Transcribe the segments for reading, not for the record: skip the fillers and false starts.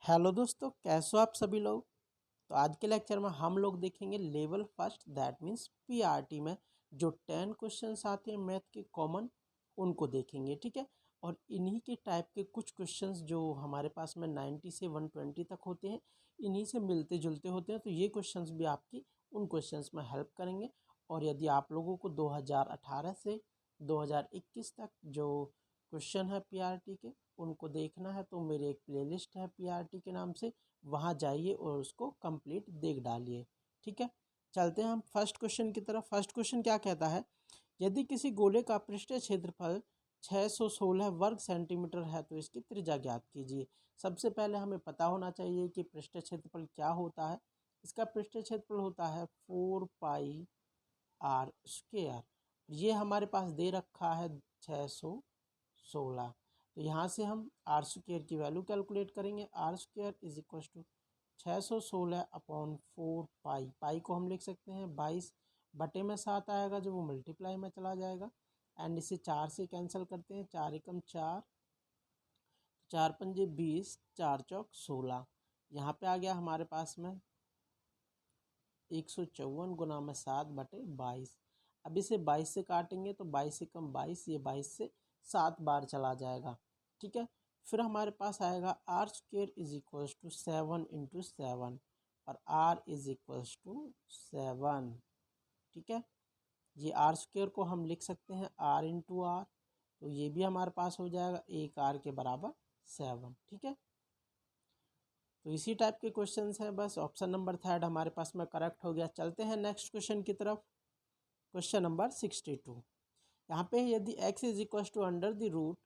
Hello दोस्तों, कैसे हो आप सभी लोग। तो आज के लेक्चर में हम लोग देखेंगे level first, that means PRT में जो 10 क्वेश्चंस आते हैं मैथ के कॉमन, उनको देखेंगे। ठीक है। और इन्हीं के टाइप के कुछ क्वेश्चंस जो हमारे पास में 90 से 120 तक होते हैं, इन्हीं से मिलते जुलते होते हैं। तो ये क्वेश्चंस भी आपकी उन क्वेश्चंस में हेल्प करेंगे। और यदि आप लोगों को 2018 से 2021 तक जो क्वेश्चन है पीआरटी के, उनको देखना है, तो मेरी एक प्लेलिस्ट है पीआरटी के नाम से, वहाँ जाइए और उसको कंप्लीट देख डालिए। ठीक है। चलते हैं हम फर्स्ट क्वेश्चन की तरफ। फर्स्ट क्वेश्चन क्या कहता है, यदि किसी गोले का पृष्ठीय क्षेत्रफल 616 वर्ग सेंटीमीटर है तो इसकी त्रिज्या ज्ञात कीजिए। सबसे पहले हमें पता होना चाहिए कि पृष्ठीय क्षेत्रफल क्या होता है। इसका पृष्ठीय क्षेत्रफल होता है 4πr²। ये हमारे पास दे रखा है 616। तो यहाँ से हम r² की वैल्यू कैलकुलेट करेंगे। r² इज इक्वल टू 616/4 पाई को हम लिख सकते हैं 22/7 आएगा, जो वो मल्टीप्लाई में चला जाएगा। एंड इसे 4 से कैंसिल करते हैं, 4 एकम 4, 4 पंजे 20, 4 चौक 16। यहाँ पे आ गया हमारे पास में 154 गुना में 7/22। अब इसे 22 से काटेंगे तो 22 एकम 22, ये 22 से 7 बार चला जाएगा। ठीक है। फिर हमारे पास आएगा r² is equals to 7 into 7, और r इज इक्वल्स टू 7। ठीक है। ये r² को हम लिख सकते हैं r इंटू आर, तो ये भी हमारे पास हो जाएगा 1 r के बराबर 7। ठीक है। तो इसी टाइप के क्वेश्चंस हैं, बस ऑप्शन नंबर थर्ड हमारे पास में करेक्ट हो गया। चलते हैं नेक्स्ट क्वेश्चन की तरफ। Question number 62। यहाँ पे यदि x is equal to under the root,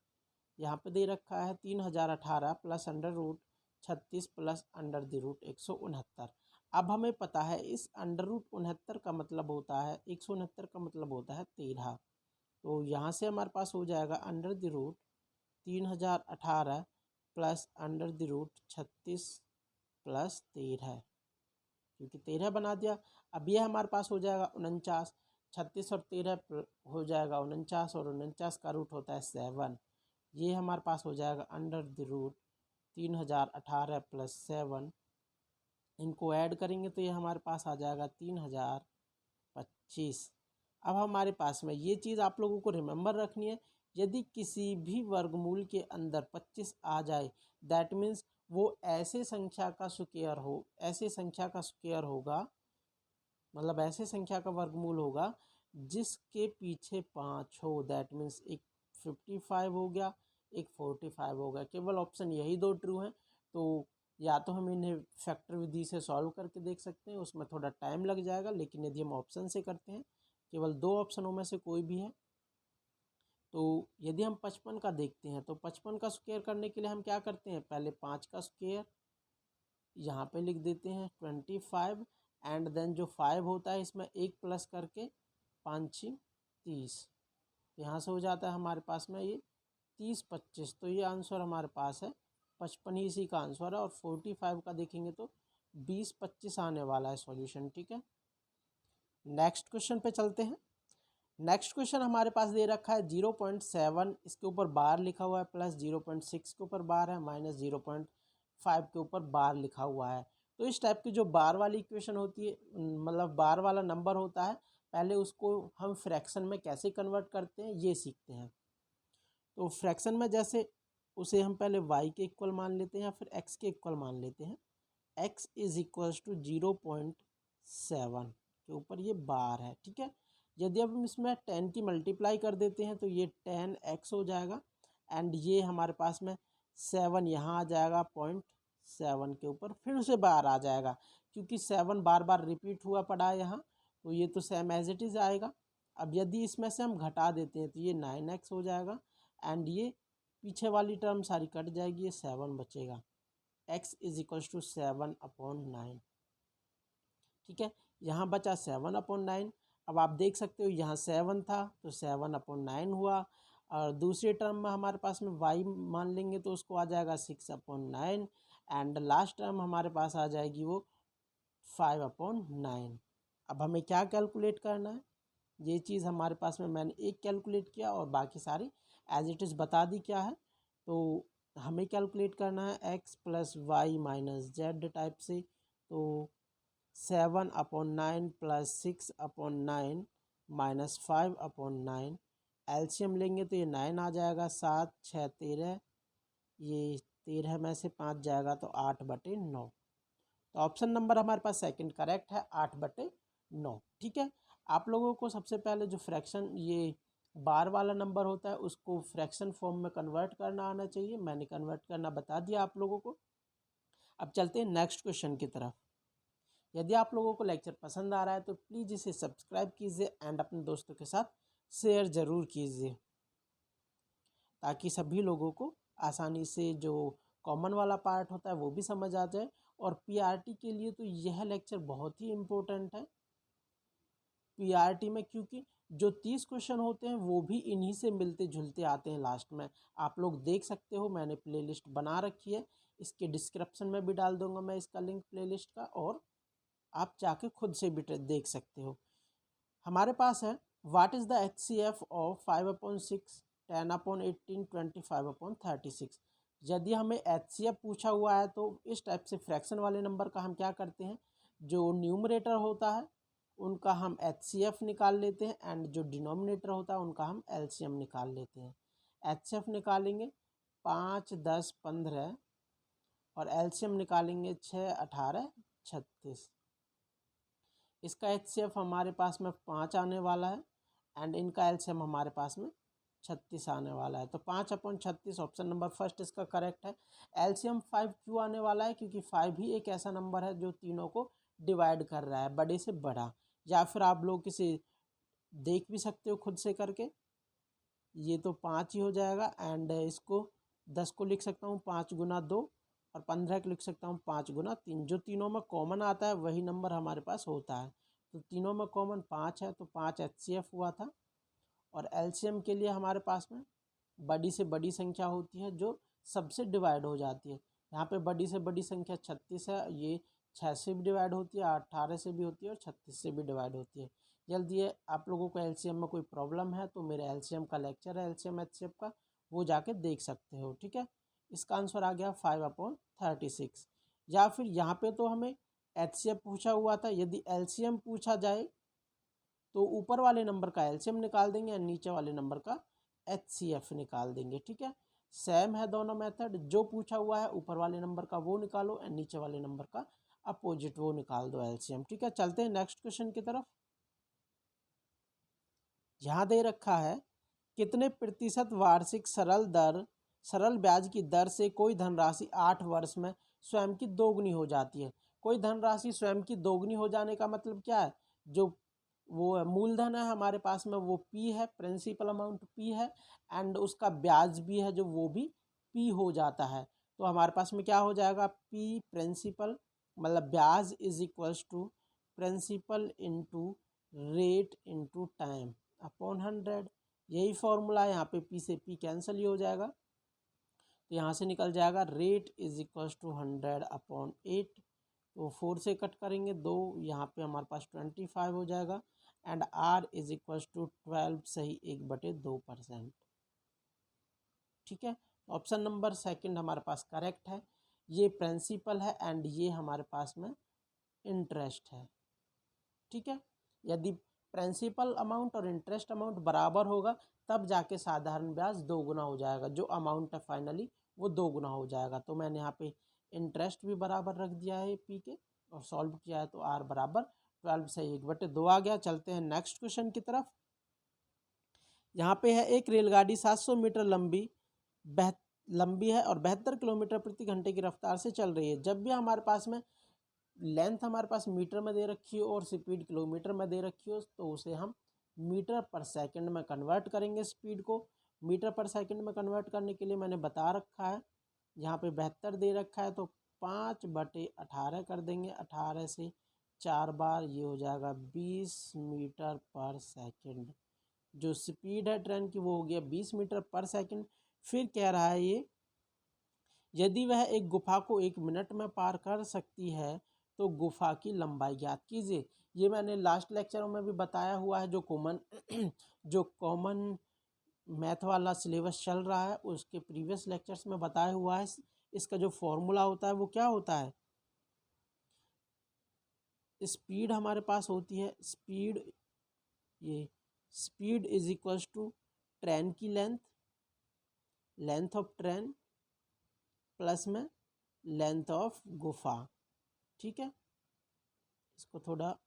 यहाँ पे दे रखा है 3018 plus under root 36 plus under the root 169। अब हमें पता है इस अंडर रूट 69 का मतलब होता है, 169 का मतलब होता है 13। तो यहाँ से हमारे पास हो जाएगा under the root 3018 plus under the root 36 plus 13, क्योंकि 13 बना दिया। अब ये हमारे पास हो जाएगा 49, 36 और 13 हो जाएगा 49, और 49 का रूट होता है 7। ये हमारे पास हो जाएगा अंडर द रूट 3018 प्लस 7। इनको ऐड करेंगे तो ये हमारे पास आ जाएगा 3025। अब हमारे पास में ये चीज़ आप लोगों को रिमेंबर रखनी है, यदि किसी भी वर्गमूल के अंदर 25 आ जाए, दैट मीन्स वो ऐसे संख्या का स्क्वायर हो, ऐसे संख्या का स्क्वायर होगा, मतलब ऐसे संख्या का वर्गमूल होगा जिसके पीछे 5 हो। दैट मीन्स एक 55 हो गया, एक 45 हो गया। केवल ऑप्शन यही दो ट्रू हैं। तो या तो हम इन्हें फैक्टर विधि से सॉल्व करके देख सकते हैं, उसमें थोड़ा टाइम लग जाएगा, लेकिन यदि हम ऑप्शन से करते हैं, केवल दो ऑप्शनों में से कोई भी है। तो यदि हम 55 का देखते हैं, तो 55 का स्क्वायर करने के लिए हम क्या करते हैं, पहले 5 का स्क्वायर यहाँ पे लिख देते हैं 25, एंड देन जो 5 होता है इसमें एक प्लस करके 5 30। यहाँ से हो जाता है हमारे पास में ये 30 25। तो ये आंसर हमारे पास है 55 ही इसी का आंसर है। और 45 का देखेंगे तो 20 25 आने वाला है सॉल्यूशन। ठीक है। नेक्स्ट क्वेश्चन पे चलते हैं। नेक्स्ट क्वेश्चन हमारे पास दे रखा है 0.7, इसके ऊपर बार लिखा हुआ है, प्लस 0.6 के ऊपर बार है, माइनस 0.5 के ऊपर बार लिखा हुआ है। तो इस टाइप की जो बार वाली इक्वेशन होती है, मतलब बार वाला नंबर होता है, पहले उसको हम फ्रैक्शन में कैसे कन्वर्ट करते हैं ये सीखते हैं। तो फ्रैक्शन में जैसे उसे हम पहले y के इक्वल मान लेते हैं या फिर x के इक्वल मान लेते हैं। x इज इक्वल्स टू 0.7 के ऊपर ये बार है। ठीक है। यदि अब हम इसमें 10 की मल्टीप्लाई कर देते हैं तो ये 10x हो जाएगा, एंड ये हमारे पास में 7 यहाँ आ जाएगा 0.7 के ऊपर, फिर उसे बार आ जाएगा, क्योंकि 7 बार बार रिपीट हुआ पड़ा है यहाँ, तो ये तो सेम एज इट इज़ आएगा। अब यदि इसमें से हम घटा देते हैं तो ये 9x हो जाएगा, एंड ये पीछे वाली टर्म सारी कट जाएगी, ये 7 बचेगा। x is equals to 7/9। ठीक है। यहाँ बचा 7/9। अब आप देख सकते हो यहाँ 7 था तो 7/9 हुआ, और दूसरी टर्म में हमारे पास में y मान लेंगे तो उसको आ जाएगा 6/9, एंड लास्ट टर्म हमारे पास आ जाएगी वो 5/9। अब हमें क्या कैलकुलेट करना है, ये चीज़ हमारे पास में मैंने एक कैलकुलेट किया और बाकी सारी एज इट इज़ बता दी क्या है। तो हमें कैलकुलेट करना है x plus y minus z type से। तो 7/9 प्लस 6/9 माइनस 5/9, एलसीएम लेंगे तो ये 9 आ जाएगा, 7 6 13, ये 13 में से 5 जाएगा तो 8/9। तो ऑप्शन नंबर हमारे पास सेकंड करेक्ट है, 8/9। ठीक है, आप लोगों को सबसे पहले जो फ्रैक्शन ये बार वाला नंबर होता है उसको फ्रैक्शन फॉर्म में कन्वर्ट करना आना चाहिए। मैंने कन्वर्ट करना बता दिया आप लोगों को। अब चलते हैं नेक्स्ट क्वेश्चन की तरफ। यदि आप लोगों को लेक्चर पसंद आ रहा है तो प्लीज़ इसे सब्सक्राइब कीजिए एंड अपने दोस्तों के साथ शेयर ज़रूर कीजिए, ताकि सभी लोगों को आसानी से जो कॉमन वाला पार्ट होता है वो भी समझ आ जाए। और पीआरटी के लिए तो यह लेक्चर बहुत ही इम्पोर्टेंट है पीआरटी में, क्योंकि जो 30 क्वेश्चन होते हैं वो भी इन्हीं से मिलते जुलते आते हैं लास्ट में। आप लोग देख सकते हो, मैंने प्लेलिस्ट बना रखी है, इसके डिस्क्रिप्शन में भी डाल दूंगा मैं इसका लिंक प्लेलिस्ट का, और आप जाके खुद से भी देख सकते हो। हमारे पास है what is the HCF of 5/6 10/18 25/36। यदि हमें HCF पूछा हुआ है तो इस टाइप से फ्रैक्शन वाले नंबर का हम क्या करते हैं, जो न्यूमरेटर होता है उनका हम HCF निकाल लेते हैं एंड जो डिनोमिनेटर होता है उनका हम LCM निकाल लेते हैं। HCF निकालेंगे 5 10 15 और LCM निकालेंगे 6 18 36। इसका HCF हमारे पास में 5 आने वाला है एंड इनका LCM हमारे पास में 36 आने वाला है। तो 5/36 ऑप्शन नंबर फर्स्ट इसका करेक्ट है। LCM 5 क्यों आने वाला है, क्योंकि 5 ही एक ऐसा नंबर है जो तीनों को डिवाइड कर रहा है, बड़े से बड़ा। या फिर आप लोग इसे देख भी सकते हो खुद से करके, ये तो 5 ही हो जाएगा एंड इसको 10 को लिख सकता हूँ 5 गुना 2 और 15 को लिख सकता हूँ 5 गुना 3। जो तीनों में कॉमन आता है वही नंबर हमारे पास होता है। तो तीनों में कॉमन 5 है, तो 5 HCF हुआ था। और LCM के लिए हमारे पास में बड़ी से बड़ी संख्या होती है जो सबसे डिवाइड हो जाती है। यहाँ पे बड़ी से बड़ी संख्या 36 है, ये 6 से भी डिवाइड होती है, 18 से भी होती है और 36 से भी डिवाइड होती है। जल्दी है, आप लोगों को LCM में कोई प्रॉब्लम है तो मेरे LCM का लेक्चर है LCM HCF का, वो जाके देख सकते हो। ठीक है, इसका आंसर आ गया 5/36। या फिर यहाँ पे तो हमें HCF पूछा हुआ था, यदि LCM पूछा जाए तो ऊपर वाले नंबर का LCM निकाल देंगे और नीचे वाले नंबर का HCF निकाल देंगे। ठीक है, सेम है दोनों मेथड। जो पूछा हुआ है ऊपर वाले नंबर का वो निकालो और नीचे वाले नंबर का अपोजिट वो निकाल दो LCM। ठीक है, चलते हैं नेक्स्ट क्वेश्चन की तरफ। यहाँ दे रखा है कितने प्रतिशत वार्षिक सरल ब्याज की दर से कोई धनराशि 8 वर्ष में स्वयं की दोगुनी हो जाती है। कोई धनराशि स्वयं की दोगुनी हो जाने का मतलब क्या है, जो वो मूलधन है हमारे पास में वो P है, प्रिंसिपल अमाउंट P है एंड उसका ब्याज भी है जो वो भी P हो जाता है। तो हमारे पास में क्या हो जाएगा, P प्रिंसिपल मतलब ब्याज is equals to principal into rate into time upon 100। यही फॉर्मूला है, यहाँ पे P से P कैंसिल ही हो जाएगा, तो यहाँ से निकल जाएगा रेट इज इक्वल्स टू 100/8। तो 4 से कट करेंगे 2, यहाँ पे हमारे पास 25 हो जाएगा and R is equals to 12 सही 1/2%। ठीक है, ऑप्शन नंबर सेकंड हमारे पास करेक्ट है। ये प्रिंसिपल है एंड ये हमारे पास में इंटरेस्ट है। ठीक है, यदि प्रिंसिपल अमाउंट और इंटरेस्ट अमाउंट बराबर होगा तब जाके साधारण ब्याज दोगुना हो जाएगा, जो अमाउंट है फाइनली वो दोगुना हो जाएगा। तो मैंने यहाँ पे इंटरेस्ट भी बराबर रख दिया है P के और सॉल्व किया है तो R बराबर 12 से 1/2 आ गया। चलते हैं नेक्स्ट क्वेश्चन की तरफ। यहाँ पे है एक रेलगाड़ी 700 मीटर लंबी है और 72 किलोमीटर प्रति घंटे की रफ्तार से चल रही है। जब भी हमारे पास में लेंथ हमारे पास मीटर में दे रखी हो और स्पीड किलोमीटर में दे रखी हो तो उसे हम मीटर पर सेकंड में कन्वर्ट करेंगे। स्पीड को मीटर पर सेकंड में कन्वर्ट करने के लिए मैंने बता रखा है, यहाँ पे 72 दे रखा है तो 5/18 कर देंगे। 18 से 4 बार ये हो जाएगा 20 मीटर पर सेकंड। जो स्पीड है ट्रेन की वो हो गया 20 मीटर पर सेकंड। फिर कह रहा है ये यदि वह एक गुफा को 1 मिनट में पार कर सकती है तो गुफा की लंबाई ज्ञात कीजिए। ये मैंने लास्ट लेक्चरों में भी बताया हुआ है, जो कॉमन मैथ वाला सिलेबस चल रहा है उसके प्रीवियस लेक्चर्स में बताया हुआ है। इसका जो फॉर्मूला होता है वो क्या होता है, स्पीड हमारे पास होती है, स्पीड, ये speed is equals to train की length, length of train plus में लेंथ ऑफ गुफा। ठीक है, इसको थोड़ा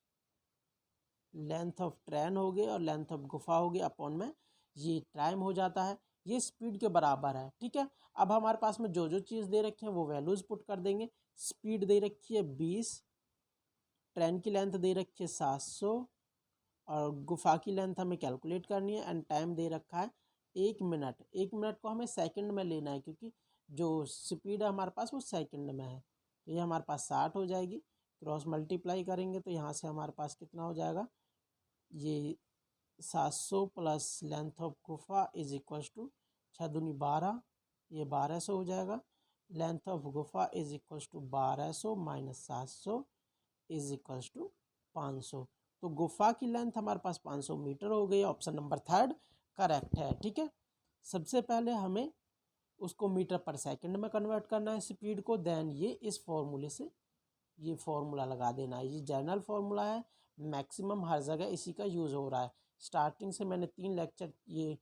लेंथ ऑफ ट्रेन हो गई और लेंथ ऑफ गुफा हो गई अपॉन में ये टाइम हो जाता है, ये स्पीड के बराबर है। ठीक है, अब हमारे पास में जो जो चीज़ दे रखी है वो वैल्यूज़ पुट कर देंगे। स्पीड दे रखी है 20, ट्रेन की लेंथ दे रखी है 700 और गुफा की लेंथ हमें कैलकुलेट करनी है एंड टाइम दे रखा है 1 मिनट। 1 मिनट को हमें सेकंड में लेना है क्योंकि जो स्पीड है हमारे पास वो सेकंड में है। तो ये हमारे पास 60 हो जाएगी, क्रॉस मल्टीप्लाई करेंगे तो यहाँ से हमारे पास कितना हो जाएगा, ये 700 प्लस लेंथ ऑफ गुफा इज इक्वल्स टू 6×2 12, ये 1200 हो जाएगा। लेंथ ऑफ गुफा is equals to 1200 minus 700 is equals to 500। तो गुफा की लेंथ हमारे पास 500 मीटर हो गई। ऑप्शन नंबर 3 करेक्ट है। ठीक है, सबसे पहले हमें उसको मीटर पर सेकंड में कन्वर्ट करना है स्पीड को, देन ये इस फॉर्मूले से ये फॉर्मूला लगा देना है। ये जनरल फॉर्मूला है, मैक्सिमम हर जगह इसी का यूज़ हो रहा है। स्टार्टिंग से मैंने 3 लेक्चर ये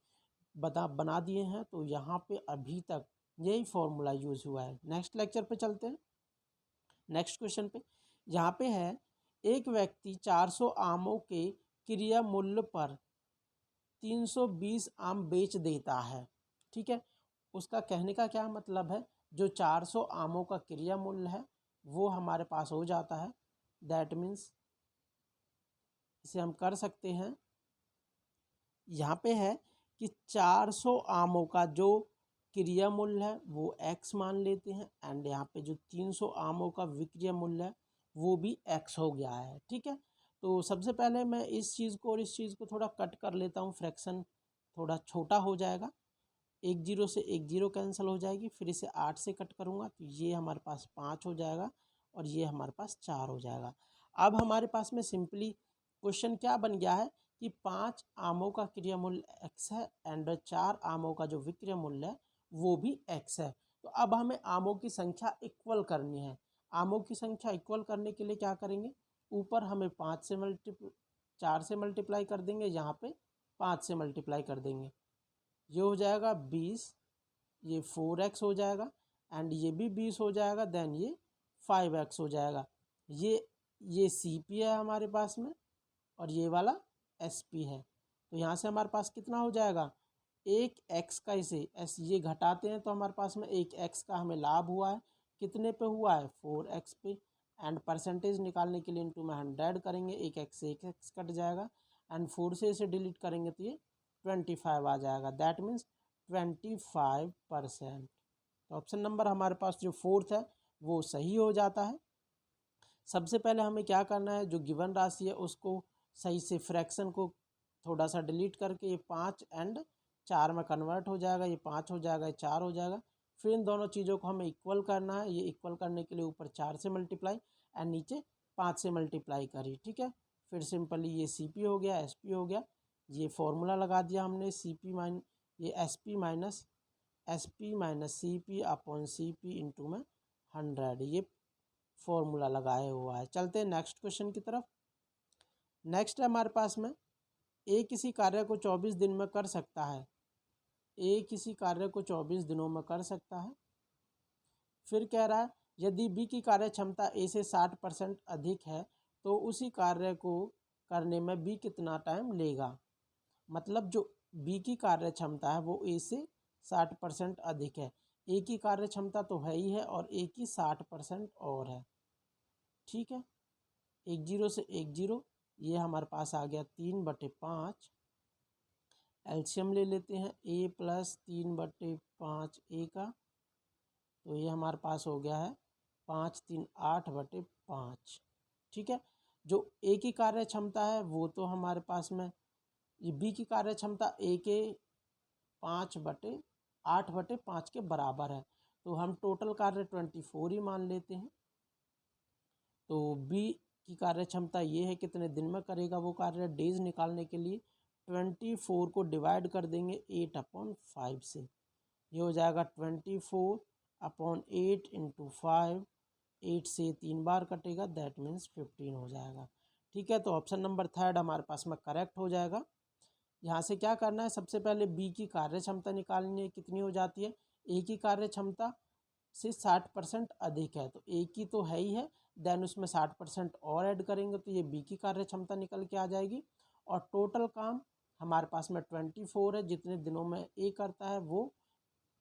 बना दिए हैं तो यहाँ पे अभी तक यही फॉर्मूला यूज़ हुआ है। नेक्स्ट लेक्चर पे चलते हैं, नेक्स्ट क्वेश्चन पे। यहाँ पे है, एक व्यक्ति 400 आमों के क्रिया मूल्य पर 320 आम बेच देता है। ठीक है, उसका कहने का क्या मतलब है, जो 400 आमों का क्रिया मूल्य है वो हमारे पास हो जाता है। दैट मीन्स इसे हम कर सकते हैं, यहाँ पे है कि 400 आमों का जो क्रिया मूल्य है वो x मान लेते हैं एंड यहाँ पे जो 300 आमों का विक्रय मूल्य है वो भी x हो गया है। ठीक है, तो सबसे पहले मैं इस चीज़ को और इस चीज़ को थोड़ा कट कर लेता हूँ, फ्रैक्शन थोड़ा छोटा हो जाएगा। 1 0 से 1 0 कैंसिल हो जाएगी, फिर इसे 8 से कट करूँगा तो ये हमारे पास 5 हो जाएगा और ये हमारे पास 4 हो जाएगा। अब हमारे पास में सिंपली क्वेश्चन क्या बन गया है कि 5 आमों का क्रिया मूल्य x है एंड 4 आमों का जो विक्रय मूल्य है वो भी x है। तो अब हमें आमों की संख्या इक्वल करनी है। आमों की संख्या इक्वल करने के लिए क्या करेंगे, ऊपर हमें 4 से मल्टीप्लाई कर देंगे, यहाँ पे 5 से मल्टीप्लाई कर देंगे, ये हो जाएगा 20, ये 4x हो जाएगा एंड ये भी 20 हो जाएगा, देन ये 5x हो जाएगा। ये CP है हमारे पास में और ये वाला SP है। तो यहाँ से हमारे पास कितना हो जाएगा, एक x का इसे ये घटाते हैं तो हमारे पास में एक x का हमें लाभ हुआ है, कितने पे हुआ है, 4x पे। एंड परसेंटेज निकालने के लिए इनटू में 100 करेंगे, एक x कट जाएगा एंड 4 से इसे डिलीट करेंगे तो ये 25 आ जाएगा। That means 25%। तो ऑप्शन नंबर हमारे पास जो 4th है वो सही हो जाता है। सबसे पहले हमें क्या करना है, जो गिवन राशि है उसको सही से फ्रैक्शन को थोड़ा सा डिलीट करके ये 5 एंड 4 में कन्वर्ट हो जाएगा, ये 5 हो जाएगा, ये 4 हो जाएगा। फिर इन दोनों चीज़ों को हमें इक्वल करना है। ये इक्वल करने के लिए ऊपर 4 से मल्टीप्लाई एंड नीचे 5 से मल्टीप्लाई करी। ठीक है, फिर सिंपली ये CP हो गया, SP हो गया, ये फॉर्मूला लगा दिया हमने, ये SP minus CP upon CP into में 100, ये फॉर्मूला लगाया हुआ है। चलते हैं नेक्स्ट क्वेश्चन की तरफ। नेक्स्ट है हमारे पास में, ए किसी कार्य को 24 दिन में कर सकता है, ए किसी कार्य को 24 दिनों में कर सकता है। फिर कह रहा है, यदि बी की कार्य क्षमता ए से 60% अधिक है तो उसी कार्य को करने में बी कितना टाइम लेगा। मतलब जो बी की कार्य क्षमता है वो ए से 60% अधिक है, ए की कार्य क्षमता तो है ही है और ए की 60% और है। ठीक है, 1 0 से 1 0, ये हमारे पास आ गया 3/5। एलसीएम ले लेते हैं, ए प्लस 3/5 ए का, तो ये हमारे पास हो गया है 5 3 8/5। ठीक है, जो ए की कार्य क्षमता है वो तो हमारे पास में, ये बी की कार्य क्षमता ए के 8/5 के बराबर है, तो हम टोटल कार्य 24 ही मान लेते हैं। तो बी की कार्य क्षमता ये है, कितने दिन में करेगा वो कार्य, डेज निकालने के लिए 24 को डिवाइड कर देंगे 8/5 से, ये हो जाएगा 24/8 इंटू 5, 8 से 3 बार कटेगा, दैट मीन्स 15 हो जाएगा। ठीक है, तो ऑप्शन नंबर थर्ड हमारे पास में करेक्ट हो जाएगा। यहाँ से क्या करना है, सबसे पहले बी की कार्य क्षमता निकालनी है, कितनी हो जाती है, ए की कार्य क्षमता से 60% अधिक है, तो ए की तो है ही है, देन उसमें 60% और ऐड करेंगे तो ये बी की कार्य क्षमता निकल के आ जाएगी। और टोटल काम हमारे पास में 24 है, जितने दिनों में ए करता है वो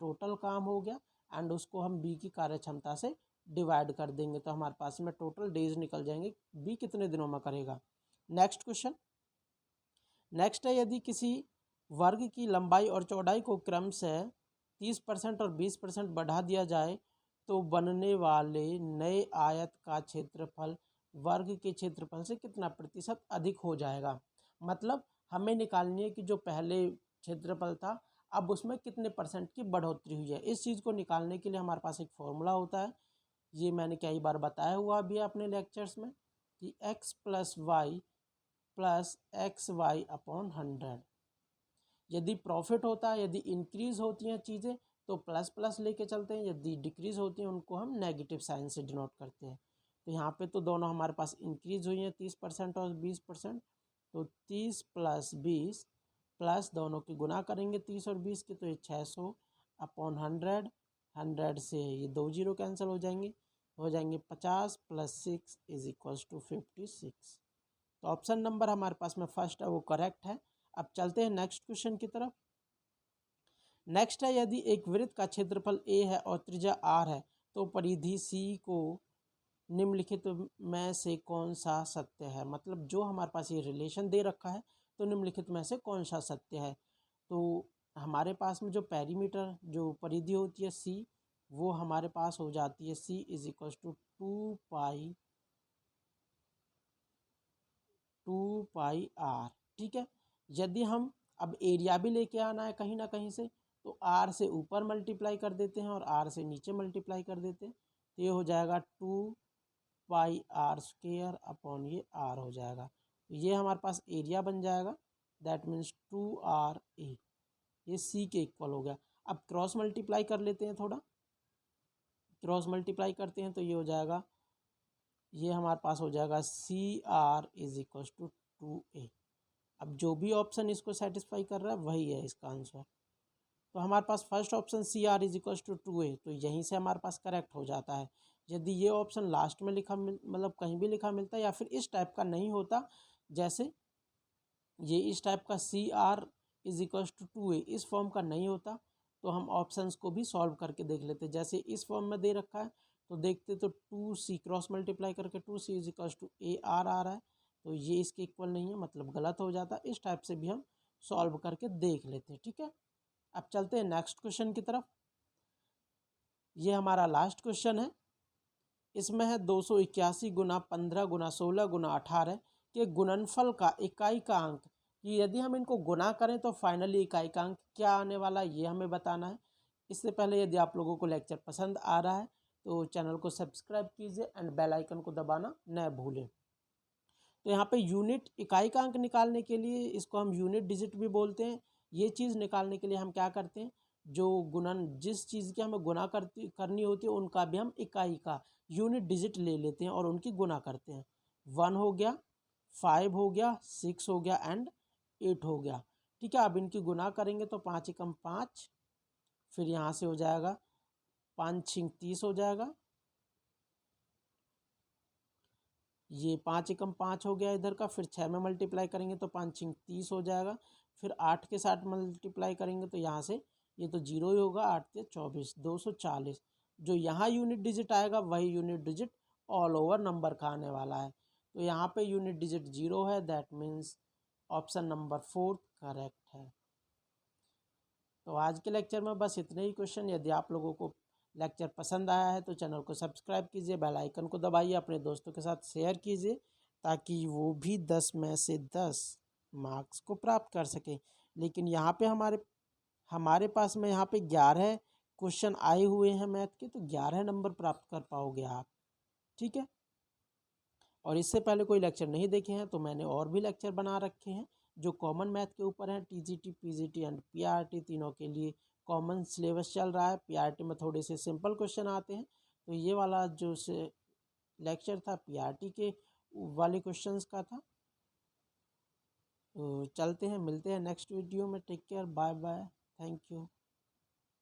टोटल काम हो गया, एंड उसको हम बी की कार्य क्षमता से डिवाइड कर देंगे तो हमारे पास में टोटल डेज निकल जाएंगे, बी कितने दिनों में करेगा। नेक्स्ट क्वेश्चन, नेक्स्ट है, यदि किसी वर्ग की लंबाई और चौड़ाई को क्रम से 30% और 20% बढ़ा दिया जाए तो बनने वाले नए आयत का क्षेत्रफल वर्ग के क्षेत्रफल से कितना प्रतिशत अधिक हो जाएगा। मतलब हमें निकालनी है कि जो पहले क्षेत्रफल था अब उसमें कितने परसेंट की बढ़ोतरी हुई है। इस चीज़ को निकालने के लिए हमारे पास एक फॉर्मूला होता है, ये मैंने कई बार बताया हुआ भी है अपने लेक्चर्स में, कि x + y + xy/100। यदि प्रॉफिट होता है, यदि इंक्रीज होती हैं चीज़ें तो प्लस प्लस लेके चलते हैं, यदि डिक्रीज होती हैं उनको हम नेगेटिव साइन से डिनोट करते हैं। तो यहाँ पे तो दोनों हमारे पास इंक्रीज हुई हैं 30% और 20%, तो 30 + 20 प्लस दोनों की गुना करेंगे 30 और 20 की, तो ये 600/100, 100 से ये 2 जीरो कैंसिल हो जाएंगे 50 + 6 = 56। तो ऑप्शन नंबर हमारे पास में फर्स्ट है वो करेक्ट है। अब चलते हैं नेक्स्ट क्वेश्चन की तरफ। नेक्स्ट है, यदि एक वृत्त का क्षेत्रफल a है और त्रिज्या r है तो परिधि c को निम्नलिखित में से कौन सा सत्य है। मतलब जो हमारे पास ये रिलेशन दे रखा है तो निम्नलिखित में से कौन सा सत्य है। तो हमारे पास में जो पेरीमीटर जो परिधि होती है c, वो हमारे पास हो जाती है c = 2πr। ठीक है, यदि हम अब एरिया भी लेके आना है कहीं ना कहीं से तो r से ऊपर मल्टीप्लाई कर देते हैं और r से नीचे मल्टीप्लाई कर देते हैं, तो ये हो जाएगा 2πr² ये r हो जाएगा। तो ये हमारे पास एरिया बन जाएगा, दैट मीन्स 2ra, ये c के इक्वल हो गया। अब क्रॉस मल्टीप्लाई कर लेते हैं, थोड़ा क्रॉस मल्टीप्लाई करते हैं तो ये हो जाएगा, ये हमारे पास हो जाएगा CR = 2a। अब जो भी ऑप्शन इसको सेटिस्फाई कर रहा है वही है इसका आंसर। तो हमारे पास फर्स्ट ऑप्शन CR = 2a, तो यहीं से हमारे पास करेक्ट हो जाता है। यदि ये ऑप्शन लास्ट में लिखा मतलब कहीं भी लिखा मिलता या फिर इस टाइप का नहीं होता, जैसे ये इस टाइप का CR = 2a इस फॉर्म का नहीं होता, तो हम ऑप्शंस को भी सॉल्व करके देख लेते। जैसे इस फॉर्म में दे रखा है तो देखते तो 2c क्रॉस मल्टीप्लाई करके 2c = AR आ रहा है, तो ये इसके इक्वल नहीं है, मतलब गलत हो जाता। इस टाइप से भी हम सॉल्व करके देख लेते हैं। ठीक है, अब चलते हैं नेक्स्ट क्वेश्चन की तरफ। ये हमारा लास्ट क्वेश्चन है, इसमें है 281 × 15 × 16 × 18 के गुणनफल का इकाई का अंक, कि यदि हम इनको गुना करें तो फाइनली इकाई का अंक क्या आने वाला है ये हमें बताना है। इससे पहले यदि आप लोगों को लेक्चर पसंद आ रहा है तो चैनल को सब्सक्राइब कीजिए एंड बेल आइकन को दबाना न भूलें। तो यहाँ पे यूनिट इकाई का अंक निकालने के लिए, इसको हम यूनिट डिजिट भी बोलते हैं, ये चीज़ निकालने के लिए हम क्या करते हैं, जो गुणन जिस चीज़ की हमें गुना करनी होती है उनका भी हम इकाई का यूनिट डिजिट ले लेते हैं और उनकी गुना करते हैं। 1 हो गया, 5 हो गया, 6 हो गया एंड 8 हो गया। ठीक है, अब इनकी गुना करेंगे तो 5 × 5, फिर यहाँ से हो जाएगा 5 × 30 हो जाएगा, ये 5 × 5 हो गया इधर का, फिर 6 में मल्टीप्लाई करेंगे तो 5 × 30 हो जाएगा, फिर 8 के साथ मल्टीप्लाई करेंगे तो यहाँ से ये तो 0 ही होगा, 8 से 24, 240। जो यहाँ यूनिट डिजिट आएगा वही unit digit all over number का आने वाला है। तो यहाँ पे यूनिट डिजिट 0 है, that means option number 4 correct है। तो आज के लेक्चर में बस इतने ही क्वेश्चन। यदि आप लोगों को लेक्चर पसंद आया है तो चैनल को सब्सक्राइब कीजिए, बेल आइकन को दबाइए, अपने दोस्तों के साथ शेयर कीजिए ताकि वो भी 10 में से 10 मार्क्स को प्राप्त कर सके। लेकिन यहाँ पे हमारे पास में यहाँ पे 11 क्वेश्चन आए हुए हैं मैथ के, तो 11 नंबर प्राप्त कर पाओगे आप। ठीक है, और इससे पहले कोई लेक्चर नहीं देखे हैं तो मैंने और भी लेक्चर बना रखे हैं, जो कॉमन मैथ के ऊपर हैं, टीजीटी, पीजीटी एंड पीआरटी तीनों के लिए कॉमन सिलेबस चल रहा है। पीआरटी में थोड़े से सिंपल क्वेश्चन आते हैं। तो ये वाला जो से लेक्चर था पीआरटी के वाले क्वेश्चंस का था। तो चलते हैं, मिलते हैं नेक्स्ट वीडियो में। Take care, bye bye, thank you.